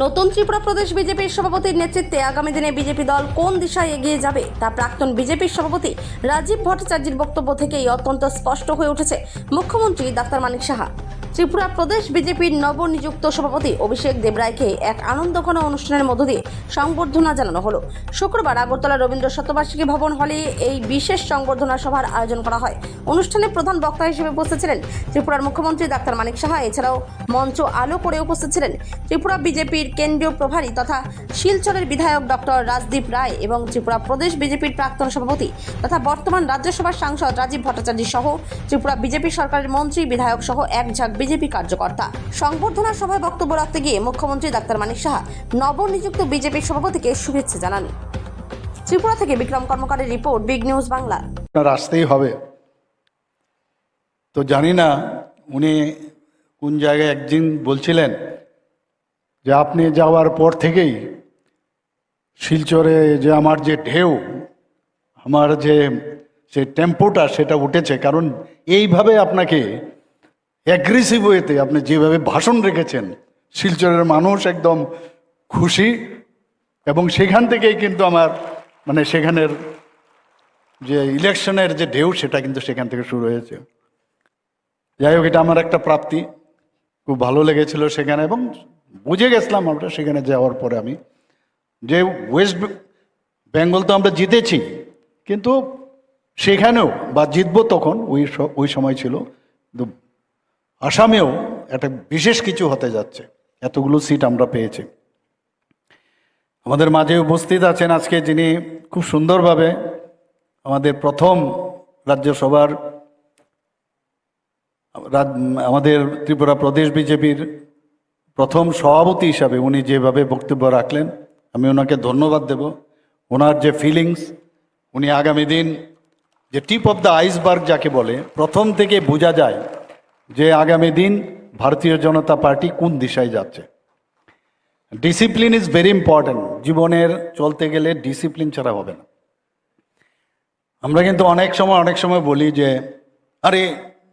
নতুন ত্রিপুরা প্রদেশ বিজেপির সভাপতির নেতৃত্বে আগামী দিনে বিজেপি দল কোন দিশায় এগিয়ে যাবে তা প্রাক্তন বিজেপির সভাপতি রাজীব ভট্টাচার্যের বক্তব্য থেকেই অত্যন্ত স্পষ্ট হয়ে উঠেছে। মুখ্যমন্ত্রী ডাক্তার মানিক সাহা ত্রিপুরা প্রদেশ বিজেপির নবনিযুক্ত সভাপতি অভিষেক দেবরায়কে এক আনন্দঘন অনুষ্ঠানের মধ্য দিয়ে সংবর্ধনা জানানো হলো। শুক্রবার আগরতলা রবীন্দ্র শতবার্ষিকী ভবন হলে এই বিশেষ সংবর্ধনা সভার আয়োজন করা হয়। অনুষ্ঠানে প্রধান বক্তা হিসেবে উপস্থিত ছিলেন ত্রিপুরার মুখ্যমন্ত্রী ডাক্তার মানিক সাহা। এছাড়াও মঞ্চ আলো করে উপস্থিত ছিলেন ত্রিপুরা বিজেপির কেন্দ্রীয় প্রভারী তথা শিলচরের বিধায়ক ডক্টর রাজদীপ রায় এবং ত্রিপুরা প্রদেশ বিজেপির প্রাক্তন সভাপতি তথা বর্তমান রাজ্যসভার সাংসদ রাজীব ভট্টাচার্য সহ ত্রিপুরা বিজেপি সরকারের মন্ত্রী বিধায়ক সহ এক ঝাঁক বিজেপি কার্যকর্তা। সংবর্ধনা সভায় বক্তব্য রাখতে গিয়ে মুখ্যমন্ত্রী ডাক্তার মানিক সাহা নবনিযুক্ত বিজেপির সভাপতিকে শুভেচ্ছা জানান। ত্রিপুরা থেকে বিক্রম কর্মকারের রিপোর্ট, বিগ নিউজ বাংলা। আসতেই হবে তো জানি না উনি কোন জায়গায় একদিন বলছিলেন যে আপনি যাওয়ার পর থেকেই শিলচরে যে আমার যে ঢেউ, আমার যে টেম্পোটা সেটা উঠেছে। কারণ এইভাবে আপনাকে অ্যাগ্রেসিভ ওয়েতে আপনি যেভাবে ভাষণ রেখেছেন, শিলচরের মানুষ একদম খুশি। এবং সেখান থেকেই কিন্তু আমার সেখানের যে ইলেকশনের যে ঢেউ সেটা কিন্তু সেখান থেকে শুরু হয়েছে। যাই হোক, এটা আমার একটা প্রাপ্তি, খুব ভালো লেগেছিল সেখানে। এবং বুঝে গেছিলাম আমরা সেখানে যাওয়ার পরে আমি যে ওয়েস্ট বেঙ্গল তো আমরা জিতেছি, কিন্তু সেখানেও বা জিতবো তখন ওই সময় ছিল, কিন্তু আসামেও একটা বিশেষ কিছু হতে যাচ্ছে। এতগুলো সিট আমরা পেয়েছি। আমাদের মাঝে উপস্থিত আছেন আজকে যিনি খুব সুন্দরভাবে আমাদের প্রথম রাজ্যসভার আমাদের ত্রিপুরা প্রদেশ বিজেপির প্রথম সভাপতি হিসাবে উনি যেভাবে বক্তব্য রাখলেন, আমি ওনাকে ধন্যবাদ দেব। ওনার যে ফিলিংস, উনি আগামী দিন যে টিপ অফ দ্য আইসবার্গ যাকে বলে, প্রথম থেকে বোঝা যায় যে আগামী দিন ভারতীয় জনতা পার্টি কোন দিশায় যাচ্ছে। Discipline is very important. জীবনের চলতে গেলে ডিসিপ্লিন ছাড়া হবে না। আমরা কিন্তু অনেক সময় বলি যে আরে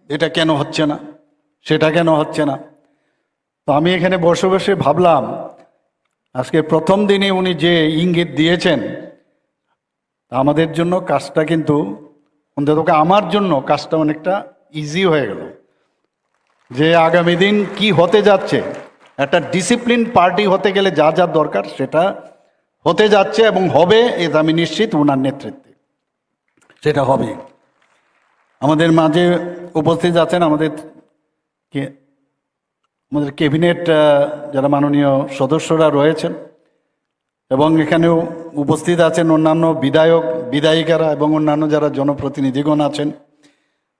এটা কেন হচ্ছে না, সেটা কেন হচ্ছে না। তো আমি এখানে বসে বসে ভাবলাম, আজকে প্রথম দিনে উনি যে ইঙ্গিত দিয়েছেন, আমাদের জন্য কাজটা কিন্তু অন্তত আমার জন্য কাজটা অনেকটা ইজি হয়ে গেল। যে আগামী দিন কি হতে যাচ্ছে, একটা ডিসিপ্লিন পার্টি হতে গেলে যা যা দরকার সেটা হতে যাচ্ছে এবং হবে, এটা আমি নিশ্চিত ওনার নেতৃত্বে সেটা হবে। আমাদের মাঝে উপস্থিত আছেন আমাদের ক্যাবিনেট যারা মাননীয় সদস্যরা রয়েছেন, এবং এখানেও উপস্থিত আছেন অন্যান্য বিধায়ক বিধায়িকারা এবং অন্যান্য যারা জনপ্রতিনিধিগণ আছেন,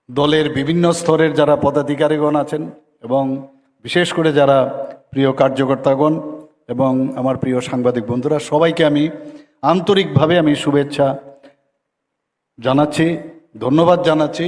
দলের বিভিন্ন স্তরের যারা পদাধিকারীগণ আছেন, এবং বিশেষ করে যারা প্রিয় কার্যকর্তাগণ এবং আমার প্রিয় সাংবাদিক বন্ধুরা, সবাইকে আমি আন্তরিকভাবে শুভেচ্ছা জানাচ্ছি, ধন্যবাদ জানাচ্ছি।